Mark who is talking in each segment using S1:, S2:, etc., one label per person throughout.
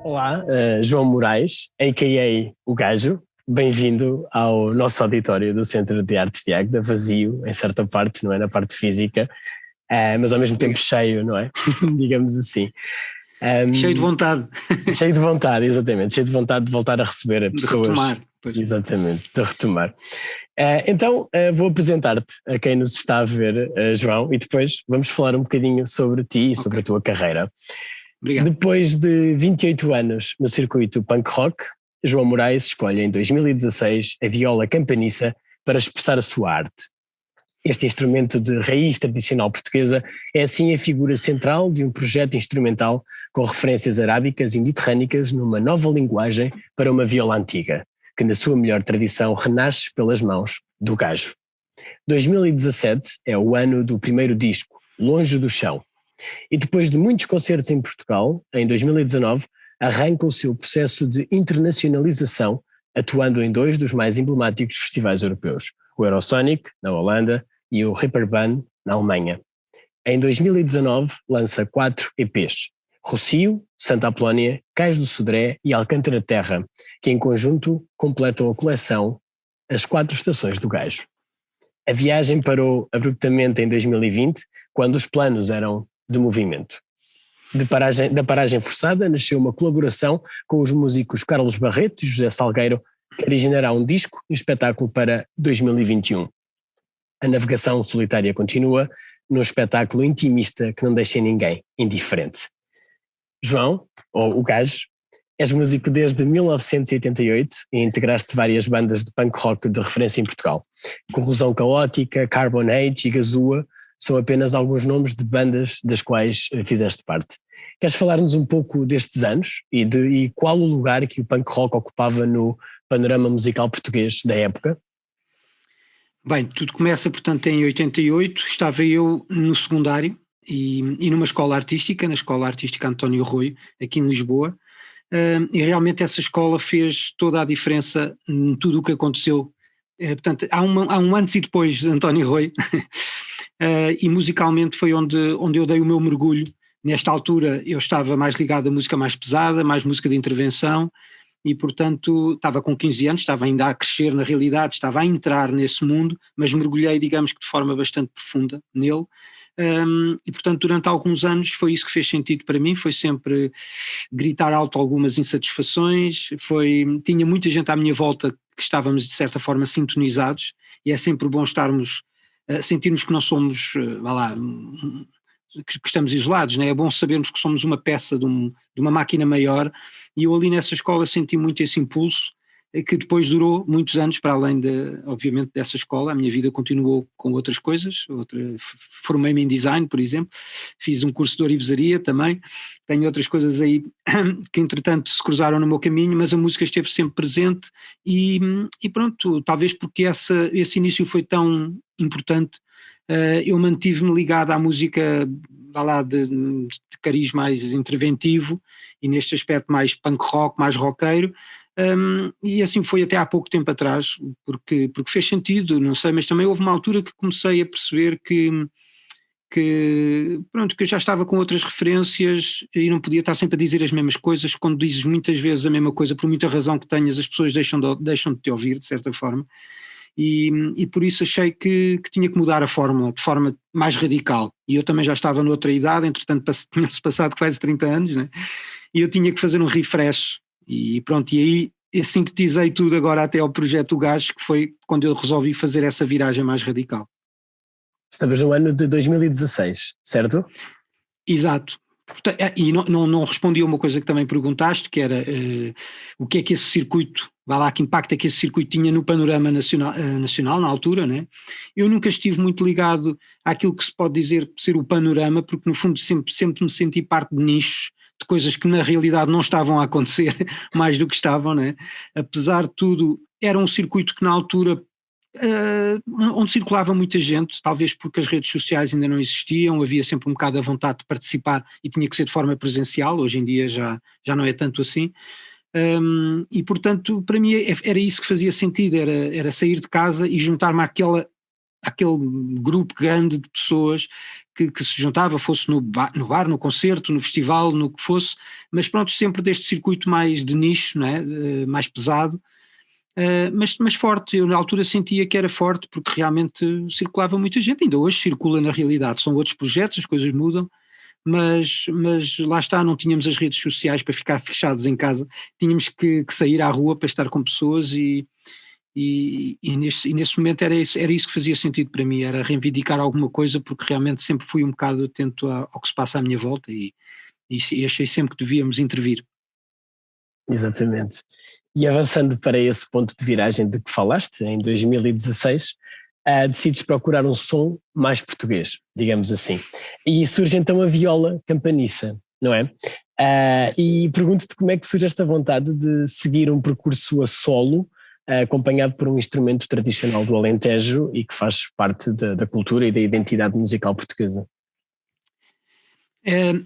S1: Olá, João Moraes, a.k.a. o Gajo. Bem-vindo ao nosso auditório do Centro de Artes de Águeda, vazio em certa parte, não é? Na parte física, mas ao mesmo tempo cheio, não é? Digamos assim.
S2: Cheio de vontade.
S1: Cheio de vontade, exatamente. Cheio de vontade de voltar a receber pessoas.
S2: De retomar. Pois.
S1: Exatamente, de retomar. Então vou apresentar-te a quem nos está a ver, João, e depois vamos falar um bocadinho sobre ti e sobre a tua carreira.
S2: Obrigado.
S1: Depois de 28 anos no circuito punk rock, João Moraes escolhe em 2016 a viola campaniça para expressar a sua arte. Este instrumento de raiz tradicional portuguesa é assim a figura central de um projeto instrumental com referências arábicas e mediterrânicas numa nova linguagem para uma viola antiga, que na sua melhor tradição renasce pelas mãos do Gajo. 2017 é o ano do primeiro disco, Longe do Chão. E depois de muitos concertos em Portugal, em 2019, arranca o seu processo de internacionalização, atuando em dois dos mais emblemáticos festivais europeus, o Eurosonic, na Holanda, e o Reeperbahn, na Alemanha. Em 2019 lança 4 EPs, Rossio, Santa Apolónia, Cais do Sodré e Alcântara Terra, que em conjunto completam a coleção As 4 Estações do Gajo. A viagem parou abruptamente em 2020, quando os planos eram de movimento. Da paragem forçada nasceu uma colaboração com os músicos Carlos Barreto e José Salgueiro, que originará um disco e um espetáculo para 2021. A navegação solitária continua num espetáculo intimista que não deixa ninguém indiferente. João, ou o Gajo, és músico desde 1988 e integraste várias bandas de punk rock de referência em Portugal. Corrosão Caótica, Carbon Age e Gazua são apenas alguns nomes de bandas das quais fizeste parte. Queres falar-nos um pouco destes anos e qual o lugar que o punk rock ocupava no panorama musical português da época?
S2: Bem, tudo começa, portanto, em 88, estava eu no secundário e numa escola artística, na Escola Artística António Rui, aqui em Lisboa, e realmente essa escola fez toda a diferença em tudo o que aconteceu. Portanto, há um antes e depois de António Rui, e musicalmente foi onde eu dei o meu mergulho. Nesta altura eu estava mais ligado à música mais pesada, mais música de intervenção, e portanto estava com 15 anos, estava ainda a crescer na realidade, estava a entrar nesse mundo, mas mergulhei, digamos que de forma bastante profunda nele, e portanto durante alguns anos foi isso que fez sentido para mim, foi sempre gritar alto algumas insatisfações, tinha muita gente à minha volta que estávamos de certa forma sintonizados, e é sempre bom sentirmos que não somos, que estamos isolados, né? É bom sabermos que somos uma peça de uma máquina maior, e eu ali nessa escola senti muito esse impulso, que depois durou muitos anos, para além obviamente dessa escola. A minha vida continuou com outras coisas, formei-me em design, por exemplo, fiz um curso de orivesaria também, tenho outras coisas aí que entretanto se cruzaram no meu caminho, mas a música esteve sempre presente, e pronto, talvez porque esse início foi tão importante, eu mantive-me ligado à música de cariz mais interventivo e neste aspecto mais punk rock, mais roqueiro, e assim foi até há pouco tempo atrás, porque fez sentido, não sei, mas também houve uma altura que comecei a perceber que eu já estava com outras referências e não podia estar sempre a dizer as mesmas coisas. Quando dizes muitas vezes a mesma coisa, por muita razão que tenhas, as pessoas deixam de te ouvir, de certa forma. E por isso achei que tinha que mudar a fórmula de forma mais radical, e eu também já estava noutra idade, entretanto tinha-se passado quase 30 anos, né? E eu tinha que fazer um refresh, e pronto, e aí eu sintetizei tudo agora até ao projeto O Gajo, que foi quando eu resolvi fazer essa viragem mais radical.
S1: Estamos no ano de 2016, certo?
S2: Exato. E não respondi a uma coisa que também perguntaste, que era o que é que esse circuito, que impacto é que esse circuito tinha no panorama nacional na altura, né? Eu nunca estive muito ligado àquilo que se pode dizer ser o panorama, porque no fundo sempre me senti parte de nichos, de coisas que na realidade não estavam a acontecer mais do que estavam, né? Apesar de tudo, era um circuito que na altura onde circulava muita gente, talvez porque as redes sociais ainda não existiam, havia sempre um bocado a vontade de participar e tinha que ser de forma presencial. Hoje em dia já não é tanto assim, e portanto para mim era isso que fazia sentido, era sair de casa e juntar-me àquele grupo grande de pessoas que se juntava, fosse no bar, no concerto, no festival, no que fosse, mas pronto, sempre deste circuito mais de nicho, não é? Mais pesado, mas forte. Eu na altura sentia que era forte porque realmente circulava muita gente, ainda hoje circula na realidade, são outros projetos, as coisas mudam, mas lá está, não tínhamos as redes sociais para ficar fechados em casa, tínhamos que sair à rua para estar com pessoas e nesse momento era isso que fazia sentido para mim, era reivindicar alguma coisa, porque realmente sempre fui um bocado atento ao que se passa à minha volta e achei sempre que devíamos intervir.
S1: Exatamente. E avançando para esse ponto de viragem de que falaste, em 2016, decides procurar um som mais português, digamos assim. E surge então a viola campaniça, não é? E pergunto-te como é que surge esta vontade de seguir um percurso a solo, acompanhado por um instrumento tradicional do Alentejo e que faz parte da cultura e da identidade musical portuguesa.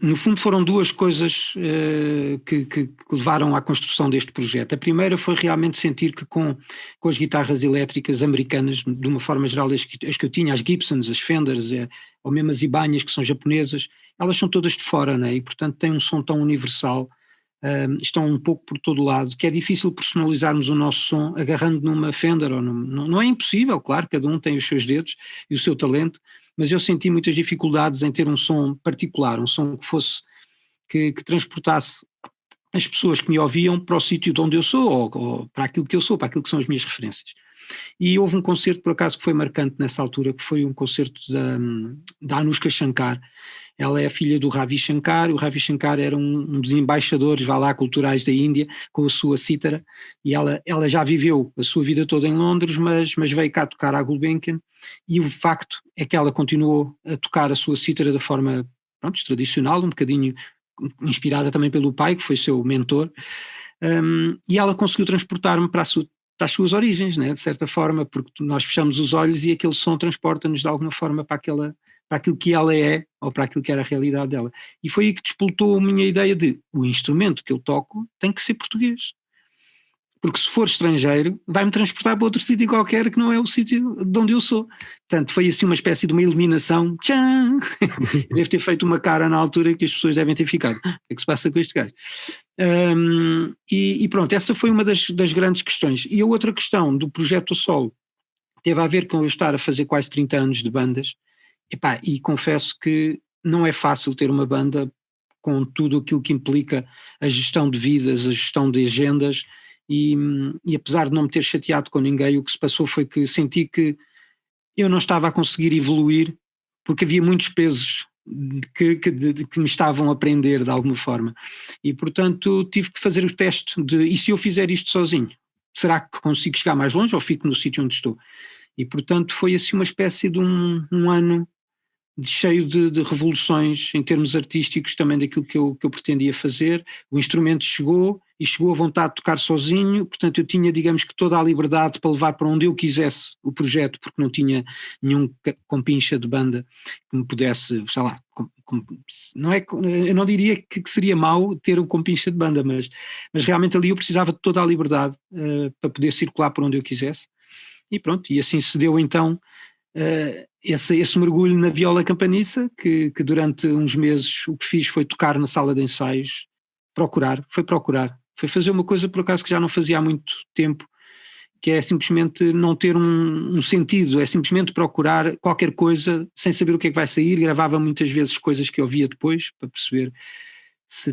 S2: No fundo foram duas coisas que levaram à construção deste projeto. A primeira foi realmente sentir que com as guitarras elétricas americanas, de uma forma geral as que eu tinha, as Gibsons, as Fenders, ou mesmo as Ibanhas, que são japonesas, elas são todas de fora, né? E portanto têm um som tão universal, estão um pouco por todo lado, que é difícil personalizarmos o nosso som agarrando numa Fender, ou não é impossível, claro, cada um tem os seus dedos e o seu talento, mas eu senti muitas dificuldades em ter um som particular, um som que fosse, que transportasse as pessoas que me ouviam para o sítio de onde eu sou, ou para aquilo que eu sou, para aquilo que são as minhas referências. E houve um concerto, por acaso, que foi marcante nessa altura, que foi um concerto da Anushka Shankar. Ela é a filha do Ravi Shankar, o Ravi Shankar era um dos embaixadores, vá lá, culturais da Índia, com a sua cítara, e ela já viveu a sua vida toda em Londres, mas veio cá tocar à Gulbenkian, e o facto é que ela continuou a tocar a sua cítara da forma, pronto, tradicional, um bocadinho inspirada também pelo pai, que foi seu mentor, e ela conseguiu transportar-me para as suas origens, né, de certa forma, porque nós fechamos os olhos e aquele som transporta-nos de alguma forma para aquilo que ela é, ou para aquilo que era a realidade dela. E foi aí que despoltou a minha ideia de o instrumento que eu toco tem que ser português. Porque se for estrangeiro, vai-me transportar para outro sítio qualquer que não é o sítio de onde eu sou. Portanto, foi assim uma espécie de uma iluminação. Tchan! Deve ter feito uma cara na altura que as pessoas devem ter ficado. O que é que se passa com este gajo? E pronto, essa foi uma das grandes questões. E a outra questão do projeto a solo teve a ver com eu estar a fazer quase 30 anos de bandas. E confesso que não é fácil ter uma banda com tudo aquilo que implica a gestão de vidas, a gestão de agendas, e apesar de não me ter chateado com ninguém, o que se passou foi que senti que eu não estava a conseguir evoluir porque havia muitos pesos que me estavam a prender de alguma forma, e portanto tive que fazer o teste e se eu fizer isto sozinho, será que consigo chegar mais longe ou fico no sítio onde estou? E portanto foi assim uma espécie de um ano cheio de revoluções em termos artísticos também daquilo que eu pretendia fazer. O instrumento chegou a vontade de tocar sozinho, portanto eu tinha, digamos que, toda a liberdade para levar para onde eu quisesse o projeto, porque não tinha nenhum compincha de banda que me pudesse, sei lá, não é, eu não diria que seria mau ter um compincha de banda, mas realmente ali eu precisava de toda a liberdade para poder circular por onde eu quisesse, e pronto, e assim se deu então esse mergulho na viola campaniça, que durante uns meses o que fiz foi tocar na sala de ensaios, foi fazer uma coisa por acaso que já não fazia há muito tempo, que é simplesmente não ter um sentido, é simplesmente procurar qualquer coisa sem saber o que é que vai sair. Gravava muitas vezes coisas que eu via depois para perceber se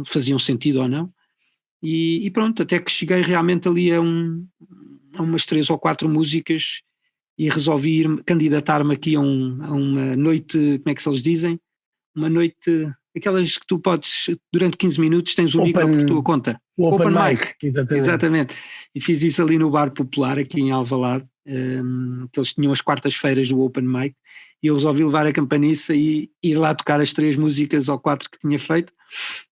S2: faziam sentido ou não, e pronto, até que cheguei realmente ali a umas 3 ou 4 músicas e resolvi candidatar-me aqui a uma noite, como é que se eles dizem? Uma noite, aquelas que tu podes, durante 15 minutos tens um micro por tua conta.
S1: Open mic.
S2: Exatamente. E fiz isso ali no Bar Popular, aqui em Alvalade, que eles tinham as quartas-feiras do Open mic, e eu resolvi levar a campaniça e ir lá tocar as 3 músicas ou 4 que tinha feito,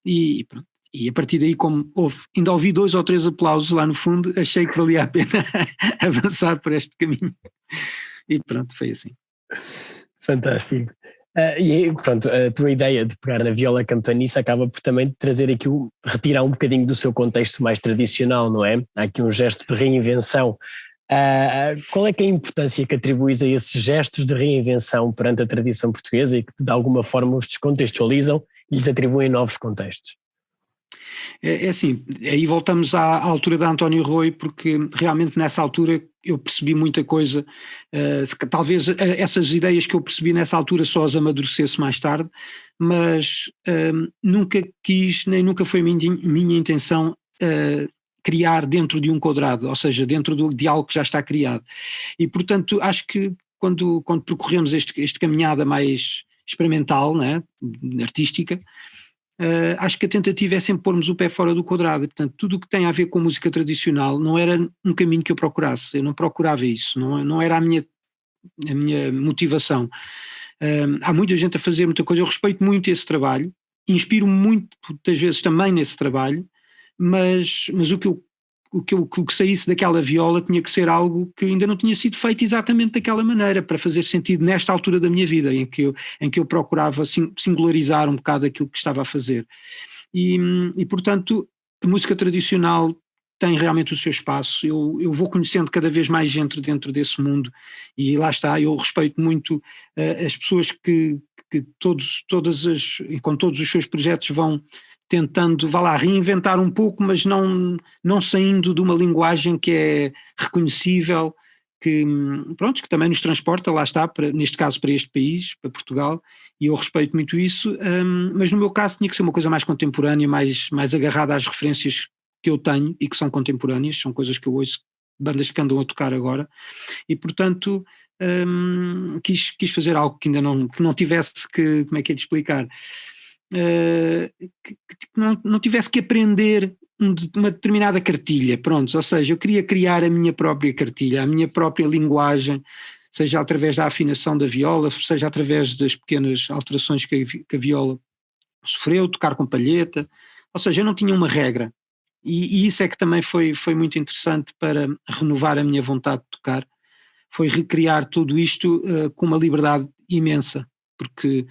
S2: e pronto. E a partir daí, como ainda ouvi 2 ou 3 aplausos lá no fundo, achei que valia a pena avançar por este caminho. E pronto, foi assim.
S1: Fantástico. E pronto, a tua ideia de pegar na viola campaniça acaba por também trazer aqui, retirar um bocadinho do seu contexto mais tradicional, não é? Há aqui um gesto de reinvenção Qual é que é a importância que atribuis a esses gestos de reinvenção perante a tradição portuguesa e que de alguma forma os descontextualizam e lhes atribuem novos contextos?
S2: É assim, aí voltamos à altura da António Rui, porque realmente nessa altura eu percebi muita coisa, talvez essas ideias que eu percebi nessa altura só as amadurecesse mais tarde, mas nunca quis, nem nunca foi minha intenção criar dentro de um quadrado, ou seja, dentro de algo que já está criado. E portanto acho que quando percorremos este caminhada mais experimental, né, artística, acho que a tentativa é sempre pormos o pé fora do quadrado, e, portanto tudo o que tem a ver com música tradicional não era um caminho que eu procurasse, eu não procurava isso, não era a minha motivação. Há muita gente a fazer muita coisa, eu respeito muito esse trabalho, inspiro-me muitas vezes também nesse trabalho, mas o que saísse daquela viola tinha que ser algo que ainda não tinha sido feito exatamente daquela maneira, para fazer sentido nesta altura da minha vida, em que eu procurava singularizar um bocado aquilo que estava a fazer. E portanto, a música tradicional tem realmente o seu espaço, eu vou conhecendo cada vez mais gente dentro desse mundo, e lá está, eu respeito muito as pessoas que com todos os seus projetos vão tentando, vá lá, reinventar um pouco, mas não saindo de uma linguagem que é reconhecível, que também nos transporta, lá está, neste caso para este país, para Portugal, e eu respeito muito isso, mas no meu caso tinha que ser uma coisa mais contemporânea, mais agarrada às referências que eu tenho e que são contemporâneas, são coisas que eu ouço, bandas que andam a tocar agora, e portanto quis fazer algo que ainda não tivesse que, como é que é de explicar, que não tivesse que aprender uma determinada cartilha, pronto, ou seja, eu queria criar a minha própria cartilha, a minha própria linguagem, seja através da afinação da viola, seja através das pequenas alterações que a viola sofreu, tocar com palheta, ou seja, eu não tinha uma regra, e isso é que também foi muito interessante para renovar a minha vontade de tocar, foi recriar tudo isto com uma liberdade imensa, porque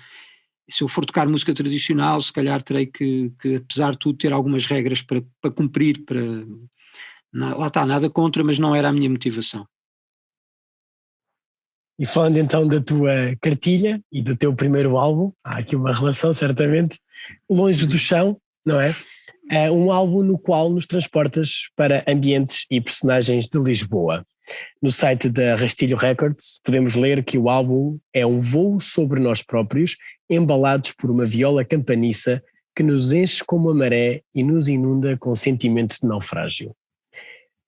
S2: se eu for tocar música tradicional, se calhar terei que apesar de tudo, ter algumas regras para cumprir, lá está, nada contra, mas não era a minha motivação.
S1: E falando então da tua cartilha e do teu primeiro álbum, há aqui uma relação certamente, Longe do Chão, não é? É um álbum no qual nos transportas para ambientes e personagens de Lisboa. No site da Rastilho Records podemos ler que o álbum é um voo sobre nós próprios, embalados por uma viola campaniça que nos enche como a maré e nos inunda com sentimentos de naufrágio.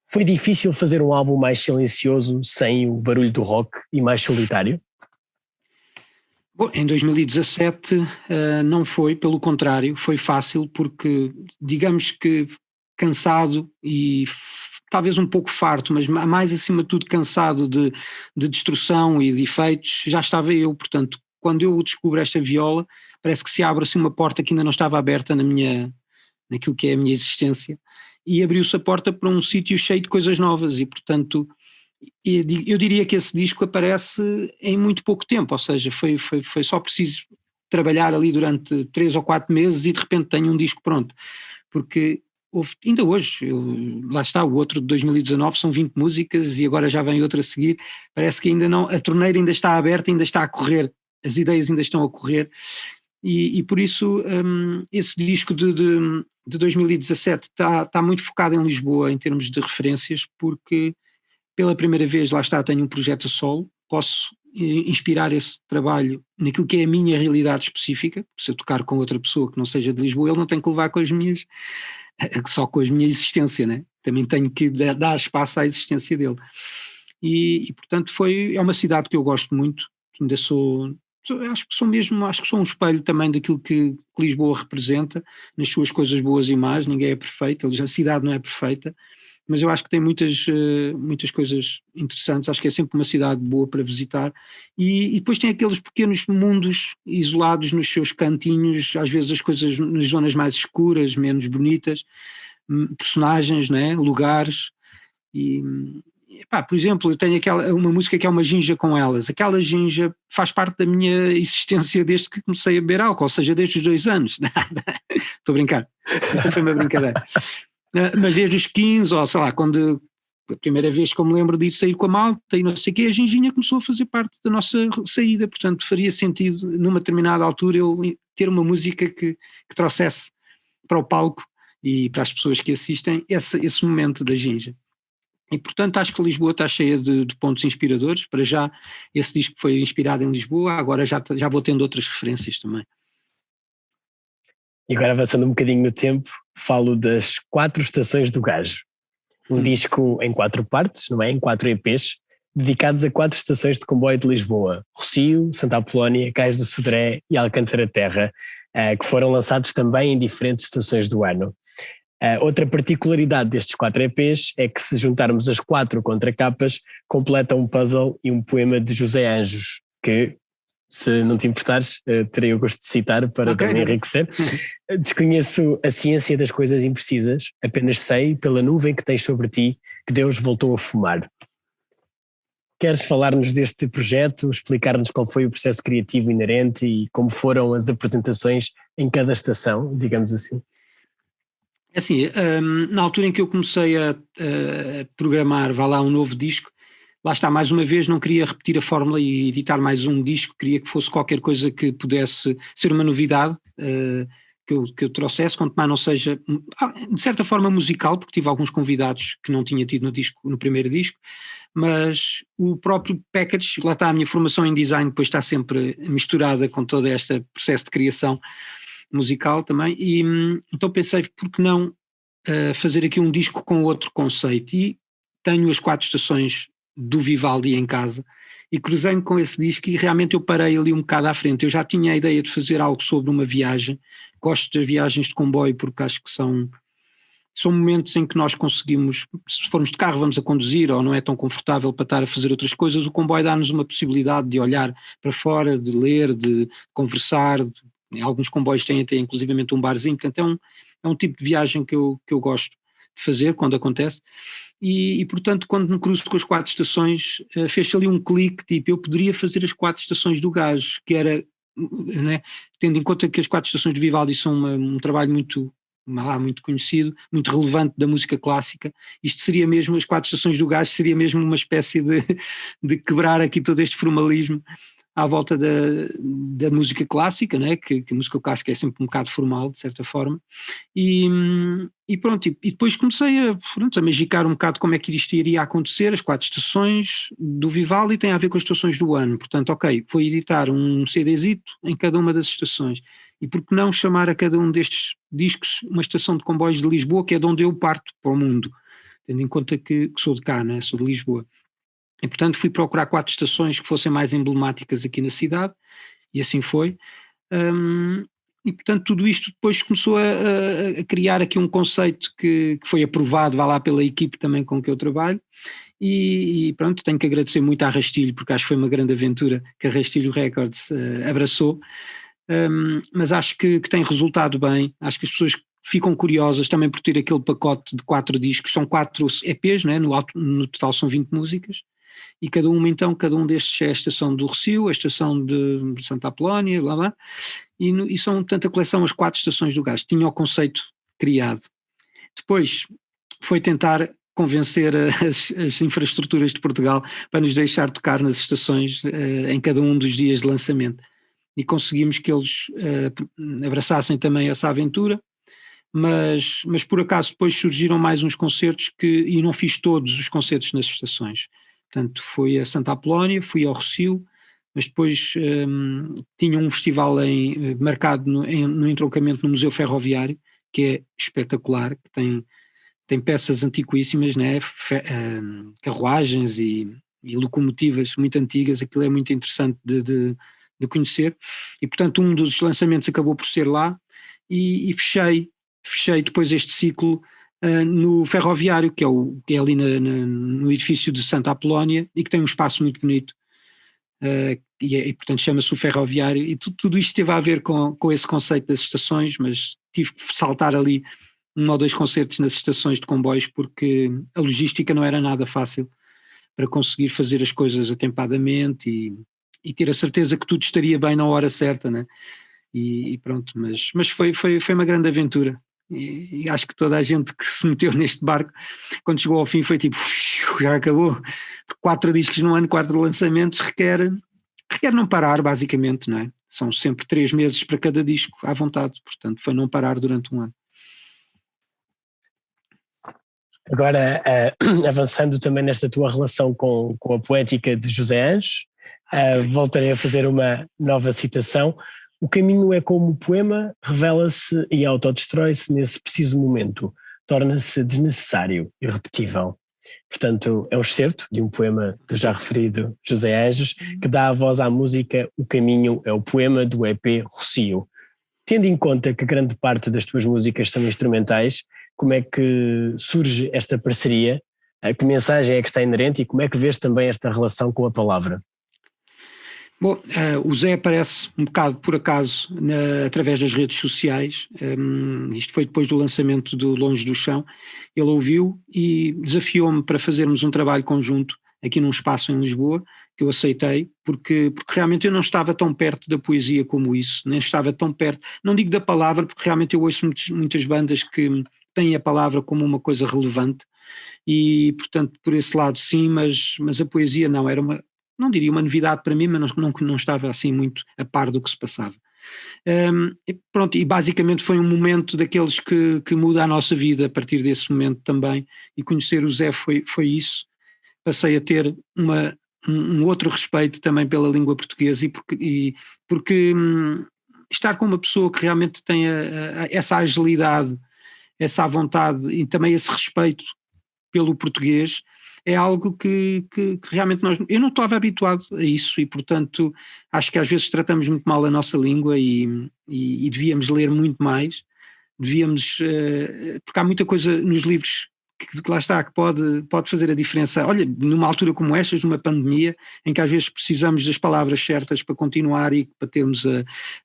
S1: Foi difícil fazer um álbum mais silencioso, sem o barulho do rock e mais solitário?
S2: Bom, em 2017 não foi, pelo contrário, foi fácil porque, digamos que cansado e talvez um pouco farto, mas mais acima de tudo cansado de destruição e de efeitos, já estava eu, portanto, quando eu descubro esta viola, parece que se abre assim uma porta que ainda não estava aberta naquilo que é a minha existência, e abriu-se a porta para um sítio cheio de coisas novas, e portanto eu diria que esse disco aparece em muito pouco tempo, ou seja, foi só preciso trabalhar ali durante 3 ou 4 meses e de repente tenho um disco pronto, porque ainda hoje, lá está, o outro de 2019 são 20 músicas e agora já vem outra a seguir, parece que ainda não, a torneira ainda está aberta, ainda está a correr, as ideias ainda estão a correr, e por isso esse disco de 2017 está muito focado em Lisboa em termos de referências, porque pela primeira vez, lá está, tenho um projeto a solo, posso inspirar esse trabalho naquilo que é a minha realidade específica. Se eu tocar com outra pessoa que não seja de Lisboa, ele não tem que levar só com a minha existência, né? Também tenho que dar espaço à existência dele. E portanto é uma cidade que eu gosto muito, ainda acho que sou um espelho também daquilo que Lisboa representa, nas suas coisas boas e más, ninguém é perfeito, a cidade não é perfeita, mas eu acho que tem muitas coisas interessantes, acho que é sempre uma cidade boa para visitar, e depois tem aqueles pequenos mundos isolados nos seus cantinhos, às vezes as coisas nas zonas mais escuras, menos bonitas, personagens, né, lugares, por exemplo, eu tenho uma música que é uma ginja com elas, aquela ginja faz parte da minha existência desde que comecei a beber álcool, ou seja, desde os 2 anos, estou a brincar, isto foi uma brincadeira. Mas desde os 15, ou sei lá, quando A primeira vez que eu me lembro de sair com a malta e não sei o quê, a Ginginha começou a fazer parte da nossa saída, portanto faria sentido numa determinada altura eu ter uma música que trouxesse para o palco e para as pessoas que assistem esse momento da Ginja. E portanto acho que Lisboa está cheia de pontos inspiradores. Para já esse disco foi inspirado em Lisboa, agora já vou tendo outras referências também.
S1: E agora avançando um bocadinho no tempo, falo das 4 Estações do Gajo. Um disco em 4 partes, não é? Em 4 EPs, dedicados a 4 estações de comboio de Lisboa: Rossio, Santa Apolónia, Cais do Sodré e Alcântara Terra, que foram lançados também em diferentes estações do ano. Outra particularidade destes 4 EPs é que, se juntarmos as 4 contracapas, completam um puzzle e um poema de José Anjos, que, se não te importares, terei o gosto de citar para também enriquecer. Desconheço a ciência das coisas imprecisas, apenas sei, pela nuvem que tens sobre ti, que Deus voltou a fumar. Queres falar-nos deste projeto, explicar-nos qual foi o processo criativo inerente e como foram as apresentações em cada estação, digamos assim?
S2: Assim, na altura em que eu comecei a programar, vá lá, um novo disco, lá está, mais uma vez, não queria repetir a fórmula e editar mais um disco, queria que fosse qualquer coisa que pudesse ser uma novidade, que eu trouxesse, quanto mais não seja, de certa forma, musical, porque tive alguns convidados que não tinha tido no primeiro disco, mas o próprio package, lá está, a minha formação em design depois está sempre misturada com todo este processo de criação musical também, e então pensei, por que não fazer aqui um disco com outro conceito? E tenho as 4 estações do Vivaldi em casa e cruzei-me com esse disco e realmente eu parei ali um bocado à frente. Eu já tinha a ideia de fazer algo sobre uma viagem, gosto das viagens de comboio porque acho que são momentos em que nós conseguimos, se formos de carro vamos a conduzir ou não é tão confortável para estar a fazer outras coisas, o comboio dá-nos uma possibilidade de olhar para fora, de ler, de conversar. Alguns comboios têm até inclusivamente um barzinho, portanto é um tipo de viagem que eu gosto de fazer quando acontece, e portanto quando me cruzo com as 4 estações, fez ali um clique, tipo, eu poderia fazer as 4 estações do Gajo, que era, né, tendo em conta que as 4 estações do Vivaldi são um trabalho muito conhecido, muito relevante da música clássica, isto seria mesmo, as 4 estações do Gajo seria mesmo uma espécie de quebrar aqui todo este formalismo à volta da música clássica, né? que a música clássica é sempre um bocado formal, de certa forma, e pronto, e depois comecei a magicar um bocado como é que isto iria acontecer. As 4 estações do Vivaldi têm a ver com as estações do ano, portanto, ok, vou editar um CDzito em cada uma das estações, e por que não chamar a cada um destes discos uma estação de comboios de Lisboa, que é de onde eu parto para o mundo, tendo em conta que sou de cá, né? Sou de Lisboa. E portanto fui procurar 4 estações que fossem mais emblemáticas aqui na cidade, e assim foi. E portanto tudo isto depois começou a criar aqui um conceito que foi aprovado, vá lá, pela equipe também com que eu trabalho, e pronto, tenho que agradecer muito à Rastilho, porque acho que foi uma grande aventura que a Rastilho Records abraçou, mas acho que tem resultado bem. Acho que as pessoas ficam curiosas também por ter aquele pacote de 4 discos, são 4 EPs, né? No total são 20 músicas, e cada um destes é a estação do Rossio, a estação de Santa Apolónia, blá blá, e são, portanto, a coleção, as 4 estações do Gajo, tinha o conceito criado. Depois foi tentar convencer as infraestruturas de Portugal para nos deixar tocar nas estações em cada um dos dias de lançamento, e conseguimos que eles abraçassem também essa aventura, mas por acaso depois surgiram mais uns concertos e não fiz todos os concertos nas estações. Portanto, fui a Santa Apolónia, fui ao Rossio, mas depois tinha um festival marcado no entroncamento no Museu Ferroviário, que é espetacular, que tem peças antiquíssimas, né? Carruagens e locomotivas muito antigas. Aquilo é muito interessante de conhecer, e portanto um dos lançamentos acabou por ser lá, e fechei depois este ciclo no Ferroviário, que é ali no edifício de Santa Apolónia, e que tem um espaço muito bonito, e portanto chama-se o Ferroviário, e tudo isto teve a ver com esse conceito das estações, mas tive que saltar ali 1 ou 2 concertos nas estações de comboios, porque a logística não era nada fácil para conseguir fazer as coisas atempadamente e ter a certeza que tudo estaria bem na hora certa, né? E pronto, mas foi uma grande aventura. e acho que toda a gente que se meteu neste barco, quando chegou ao fim foi tipo, já acabou, 4 discos no ano, 4 lançamentos, requer não parar basicamente, não é? São sempre 3 meses para cada disco à vontade, portanto foi não parar durante um ano.
S1: Agora, avançando também nesta tua relação com a poética de José Anjos, voltarei a fazer uma nova citação. O caminho é como o poema, revela-se e autodestrói-se nesse preciso momento, torna-se desnecessário e repetível. Portanto, é um excerto de um poema do já referido José Anjos, que dá a voz à música O Caminho é o poema do EP Rocio. Tendo em conta que grande parte das tuas músicas são instrumentais, como é que surge esta parceria? Que mensagem é que está inerente e como é que vês também esta relação com a palavra?
S2: Bom, o Zé aparece um bocado por acaso através das redes sociais, isto foi depois do lançamento do Longe do Chão, ele ouviu e desafiou-me para fazermos um trabalho conjunto aqui num espaço em Lisboa, que eu aceitei, porque realmente eu não estava tão perto da poesia como isso, nem estava tão perto, não digo da palavra, porque realmente eu ouço muitas bandas que têm a palavra como uma coisa relevante, e portanto por esse lado sim, mas a poesia não, era não diria uma novidade para mim, mas não estava assim muito a par do que se passava. E pronto, e basicamente foi um momento daqueles que muda a nossa vida a partir desse momento também, e conhecer o Zé foi isso. Passei a ter um outro respeito também pela língua portuguesa porque estar com uma pessoa que realmente tem essa agilidade, essa vontade e também esse respeito pelo português é algo que realmente eu não estava habituado a isso e portanto acho que às vezes tratamos muito mal a nossa língua e devíamos ler muito mais, porque há muita coisa nos livros que lá está, que pode fazer a diferença. Olha, numa altura como esta, numa pandemia, em que às vezes precisamos das palavras certas para continuar e para termos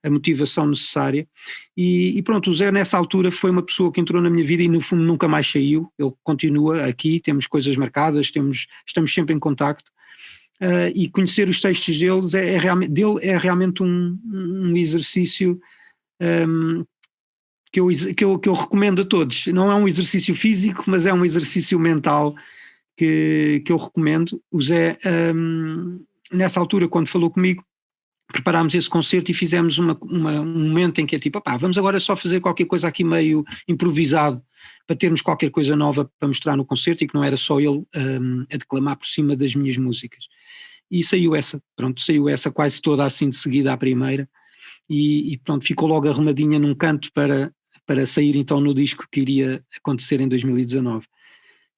S2: a motivação necessária. E pronto, o Zé nessa altura foi uma pessoa que entrou na minha vida e no fundo nunca mais saiu. Ele continua aqui, temos coisas marcadas, estamos sempre em contacto. E conhecer os textos deles é realmente um exercício que eu recomendo a todos. Não é um exercício físico, mas é um exercício mental que eu recomendo. O Zé, nessa altura, quando falou comigo, preparámos esse concerto e fizemos um momento em que é tipo, vamos agora só fazer qualquer coisa aqui meio improvisado, para termos qualquer coisa nova para mostrar no concerto e que não era só ele a declamar por cima das minhas músicas. E saiu essa quase toda assim de seguida à primeira, e pronto, ficou logo arrumadinha num canto para sair então no disco que iria acontecer em 2019.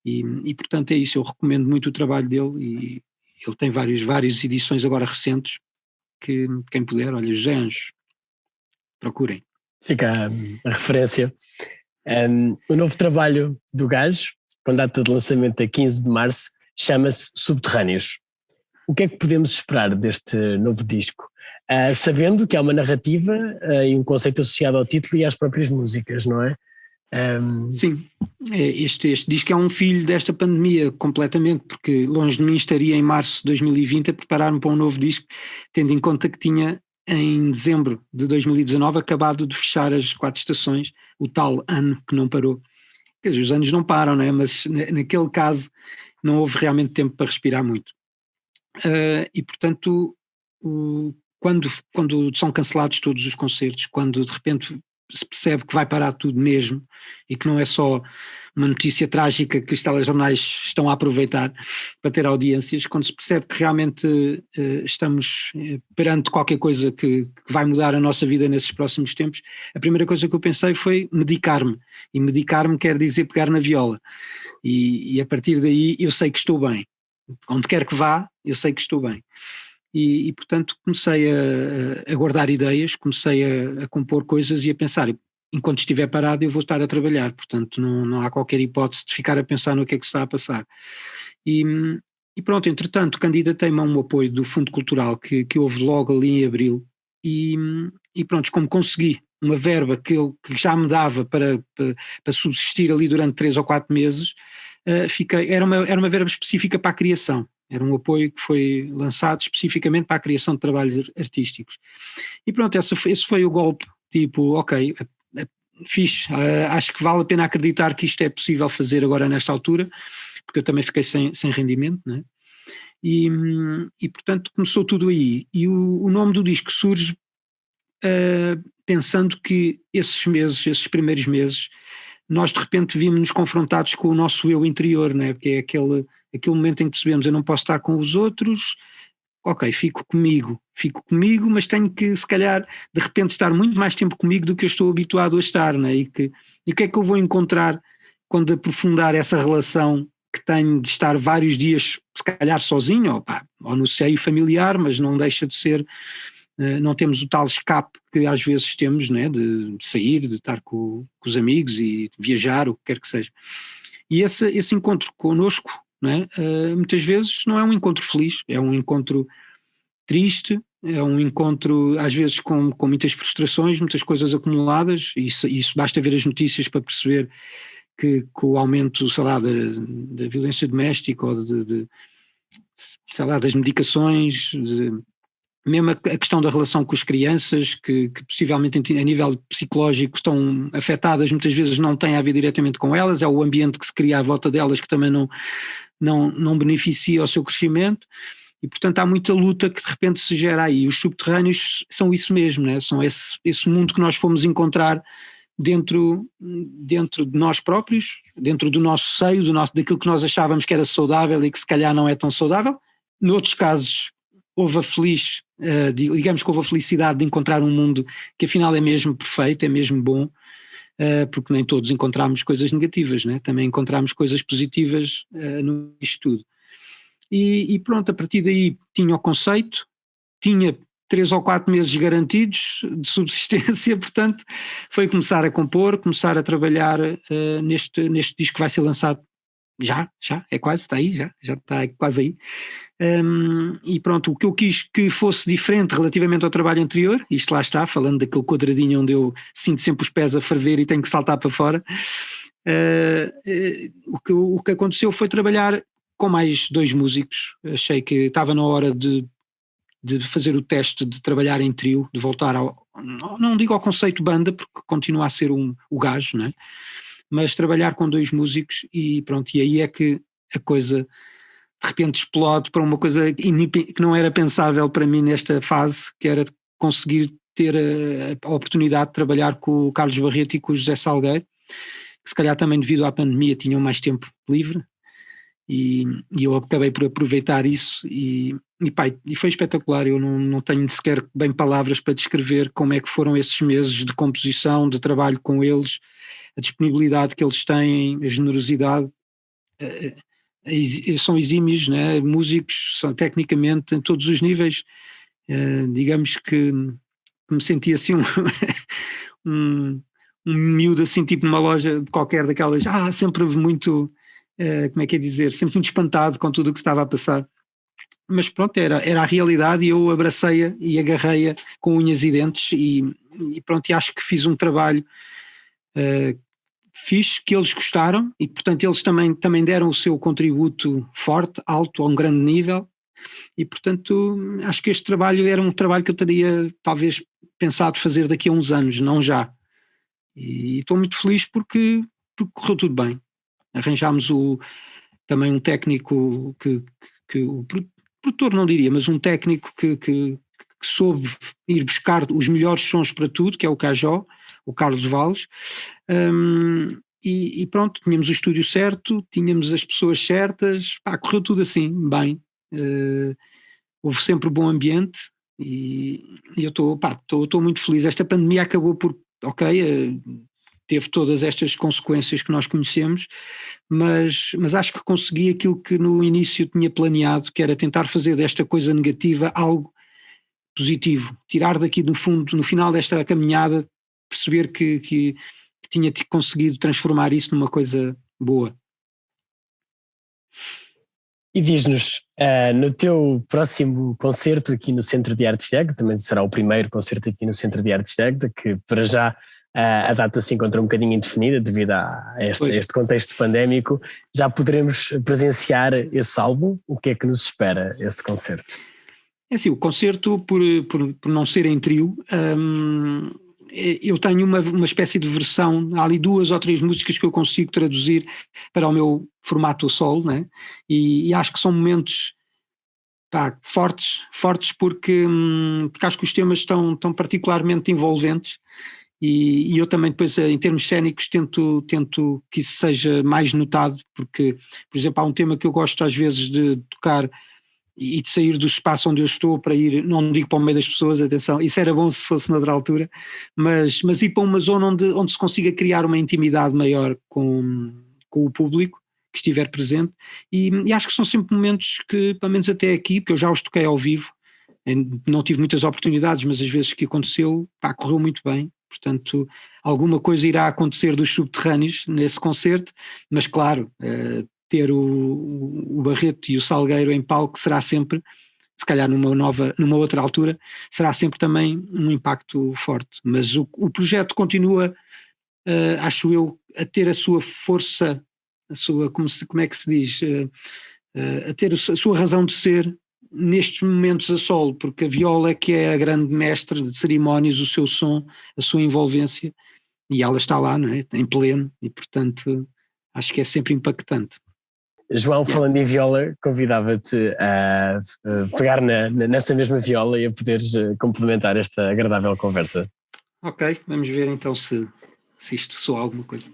S2: E portanto é isso, eu recomendo muito o trabalho dele e ele tem várias edições agora recentes que quem puder, olha, José Anjos, procurem.
S1: Fica a referência. O novo trabalho do gajo, com data de lançamento a 15 de março, chama-se Subterrâneos. O que é que podemos esperar deste novo disco? Sabendo que há uma narrativa e um conceito associado ao título e às próprias músicas, não é?
S2: Sim, este disco é um filho desta pandemia completamente, porque longe de mim estaria em março de 2020 a preparar-me para um novo disco, tendo em conta que tinha em dezembro de 2019 acabado de fechar as 4 estações, o tal ano que não parou. Quer dizer, os anos não param, não é? Mas naquele caso não houve realmente tempo para respirar muito. E portanto, quando são cancelados todos os concertos, quando de repente se percebe que vai parar tudo mesmo e que não é só uma notícia trágica que os telejornais estão a aproveitar para ter audiências, quando se percebe que realmente estamos perante qualquer coisa que vai mudar a nossa vida nesses próximos tempos, a primeira coisa que eu pensei foi medicar-me, e medicar-me quer dizer pegar na viola, e a partir daí eu sei que estou bem, onde quer que vá eu sei que estou bem. E portanto comecei a guardar ideias, comecei a compor coisas e a pensar, enquanto estiver parado eu vou estar a trabalhar, portanto não há qualquer hipótese de ficar a pensar no que é que está a passar. E pronto, entretanto candidatei-me a um apoio do Fundo Cultural que houve logo ali em abril e pronto, como consegui uma verba que já me dava para subsistir ali durante 3 ou 4 meses, era uma verba específica para a criação. Era um apoio que foi lançado especificamente para a criação de trabalhos artísticos. E pronto, esse foi o golpe, tipo, ok, fixe. Acho que vale a pena acreditar que isto é possível fazer agora nesta altura, porque eu também fiquei sem rendimento, né? E portanto começou tudo aí. E o nome do disco surge pensando que esses primeiros meses, nós de repente vimos-nos confrontados com o nosso eu interior, né? Porque é aquele momento em que percebemos: eu não posso estar com os outros, ok, fico comigo, mas tenho que, se calhar, de repente estar muito mais tempo comigo do que eu estou habituado a estar, né? E o que é que eu vou encontrar quando aprofundar essa relação que tenho de estar vários dias, se calhar sozinho, ou no seio familiar, mas não deixa de ser, não temos o tal escape que às vezes temos, né? De sair, de estar com os amigos e de viajar, o que quer que seja. E esse encontro connosco, né? Muitas vezes não é um encontro feliz, é um encontro triste, é um encontro às vezes com muitas frustrações, muitas coisas acumuladas, e isso basta ver as notícias para perceber que o aumento, sei lá, da violência doméstica ou sei lá, das medicações, mesmo a questão da relação com as crianças, que possivelmente a nível psicológico estão afetadas, muitas vezes não têm a ver diretamente com elas, é o ambiente que se cria à volta delas que também não beneficia o seu crescimento, e portanto há muita luta que de repente se gera aí. Os subterrâneos são isso mesmo, né? São esse mundo que nós fomos encontrar dentro de nós próprios, dentro do nosso seio, daquilo que nós achávamos que era saudável e que se calhar não é tão saudável. Noutros casos houve digamos que houve a felicidade de encontrar um mundo que afinal é mesmo perfeito, é mesmo bom, porque nem todos encontramos coisas negativas, né? Também encontramos coisas positivas nisto tudo. E pronto, a partir daí tinha o conceito, tinha 3 ou 4 meses garantidos de subsistência, portanto foi começar a compor, começar a trabalhar neste disco que vai ser lançado já, é quase, está aí, já está quase aí. E pronto, o que eu quis que fosse diferente relativamente ao trabalho anterior, isto lá está, falando daquele quadradinho onde eu sinto sempre os pés a ferver e tenho que saltar para fora, o que aconteceu foi trabalhar com mais 2 músicos. Achei que estava na hora de fazer o teste de trabalhar em trio, de voltar não digo ao conceito banda, porque continua a ser o gajo, não é? Mas trabalhar com 2 músicos e pronto, e aí é que a coisa de repente explode para uma coisa que não era pensável para mim nesta fase, que era conseguir ter a oportunidade de trabalhar com o Carlos Barreto e com o José Salgueiro, que se calhar também devido à pandemia tinham mais tempo livre, e eu acabei por aproveitar isso e foi espetacular. Eu não tenho sequer bem palavras para descrever como é que foram esses meses de composição, de trabalho com eles, a disponibilidade que eles têm, a generosidade, são exímios, né? Músicos, são tecnicamente em todos os níveis, digamos que me senti assim um miúdo assim, tipo numa loja de qualquer daquelas, sempre muito, como é que é dizer, sempre muito espantado com tudo o que estava a passar. Mas pronto, era a realidade e eu abracei-a e agarrei-a com unhas e dentes e pronto, e acho que fiz um trabalho fixe, que eles gostaram e portanto eles também deram o seu contributo forte, alto, a um grande nível, e portanto acho que este trabalho era um trabalho que eu teria talvez pensado fazer daqui a uns anos, não já, e estou muito feliz porque correu tudo bem. Arranjámos também um técnico que o produtor não diria, mas um técnico que soube ir buscar os melhores sons para tudo, que é o Cajó, o Carlos Valles, e pronto, tínhamos o estúdio certo, tínhamos as pessoas certas, correu tudo assim, bem, houve sempre bom ambiente e eu estou muito feliz. Esta pandemia acabou por, teve todas estas consequências que nós conhecemos, mas acho que consegui aquilo que no início tinha planeado, que era tentar fazer desta coisa negativa algo positivo, tirar daqui no fundo, no final desta caminhada, perceber que tinha conseguido transformar isso numa coisa boa.
S1: E diz-nos, no teu próximo concerto aqui no Centro de Artes de Águeda, também será o primeiro concerto aqui no Centro de Artes de Águeda, que para já a data se encontra um bocadinho indefinida devido a este contexto pandémico, já poderemos presenciar esse álbum? O que é que nos espera esse concerto?
S2: É assim, o concerto, por não ser em trio, eu tenho uma espécie de versão, há ali 2 ou 3 músicas que eu consigo traduzir para o meu formato solo, né? E acho que são momentos fortes porque acho que os temas estão particularmente envolventes e eu também depois em termos cénicos tento que isso seja mais notado, porque, por exemplo, há um tema que eu gosto às vezes de tocar e de sair do espaço onde eu estou para ir, não digo para o meio das pessoas, atenção, isso era bom se fosse noutra altura, mas ir para uma zona onde se consiga criar uma intimidade maior com o público que estiver presente, e acho que são sempre momentos que, pelo menos até aqui, porque eu já os toquei ao vivo, não tive muitas oportunidades, mas as vezes que aconteceu, correu muito bem, portanto alguma coisa irá acontecer dos subterrâneos nesse concerto, mas claro, ter o Barreto e o Salgueiro em palco será sempre, se calhar numa outra altura, será sempre também um impacto forte, mas o projeto continua, acho eu, a ter a sua força, a sua, como é que se diz, a ter a sua razão de ser nestes momentos a solo, porque a viola é que é a grande mestre de cerimónias, o seu som, a sua envolvência, e ela está lá, não é? Em pleno, e portanto acho que é sempre impactante.
S1: João, falando em viola, convidava-te a pegar nessa mesma viola e a poderes complementar esta agradável conversa.
S2: Ok, vamos ver então se isto soa alguma coisa.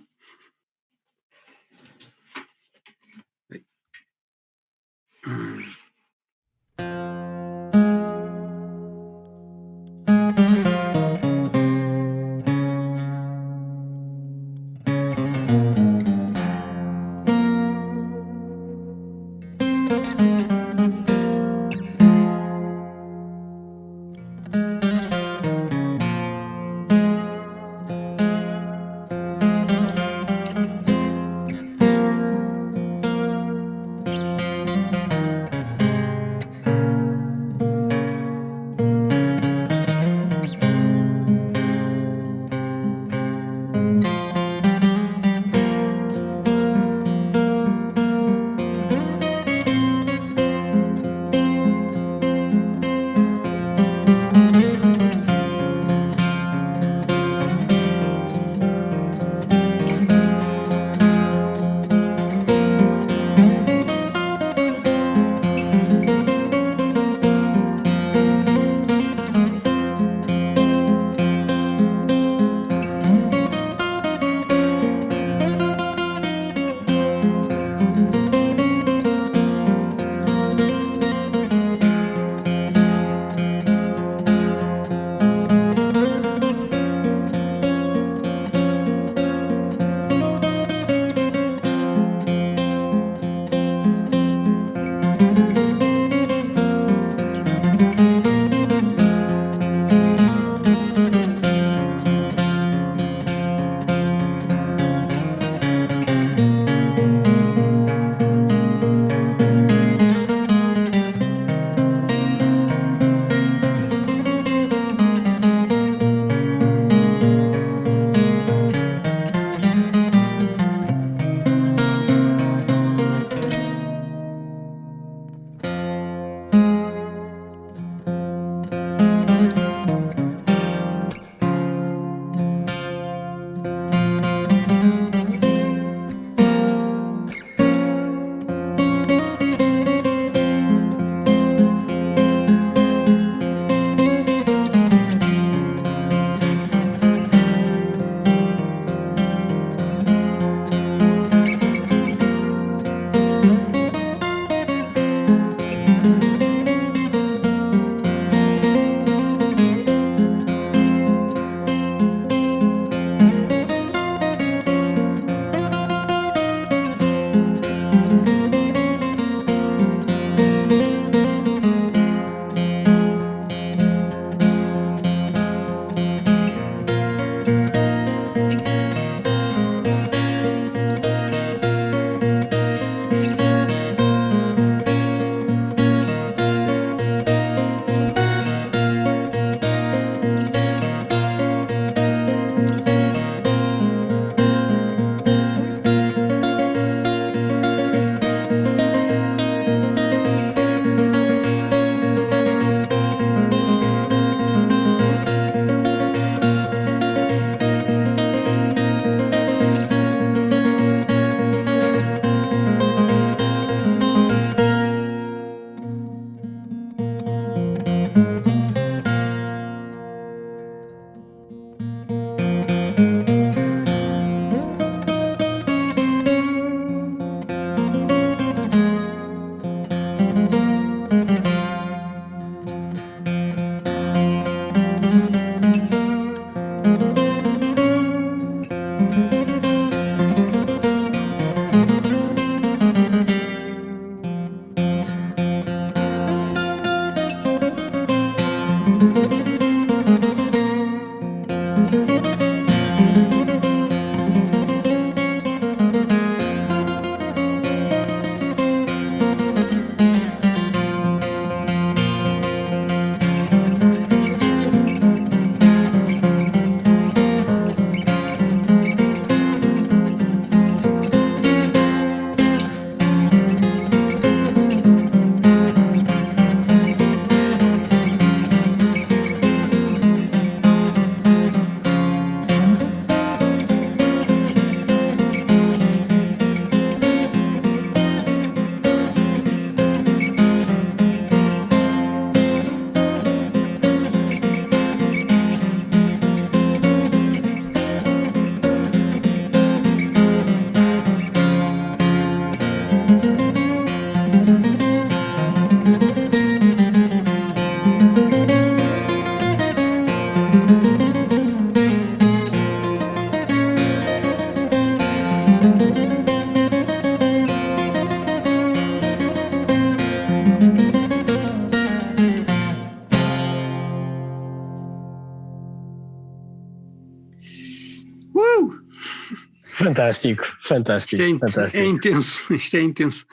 S1: Fantástico, fantástico.
S2: É intenso, isto é intenso.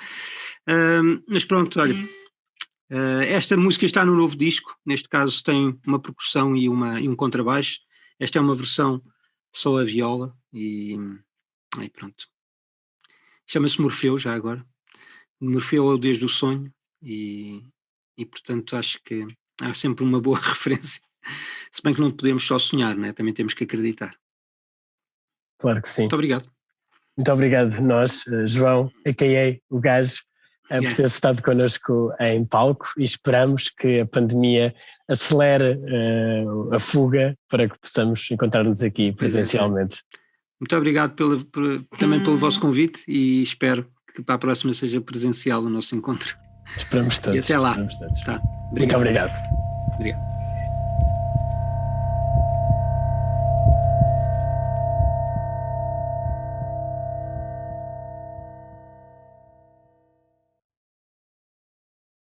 S2: Mas pronto, olha, esta música está no novo disco, neste caso tem uma percussão e um contrabaixo. Esta é uma versão só a viola e pronto. Chama-se Morfeu, já agora. Morfeu é o Deus do sonho e portanto acho que há sempre uma boa referência. Se bem que não podemos só sonhar, né? Também temos que acreditar.
S1: Claro que sim.
S2: Muito obrigado.
S1: Muito obrigado nós, João, a.k.a. o Gajo, por ter estado connosco em palco, e esperamos que a pandemia acelere a fuga para que possamos encontrar-nos aqui presencialmente.
S2: Muito obrigado também pelo vosso convite e espero que para a próxima seja presencial o nosso encontro.
S1: Esperamos todos.
S2: E até lá.
S1: Esperamos todos.
S2: Tá.
S1: Muito obrigado.
S2: Obrigado.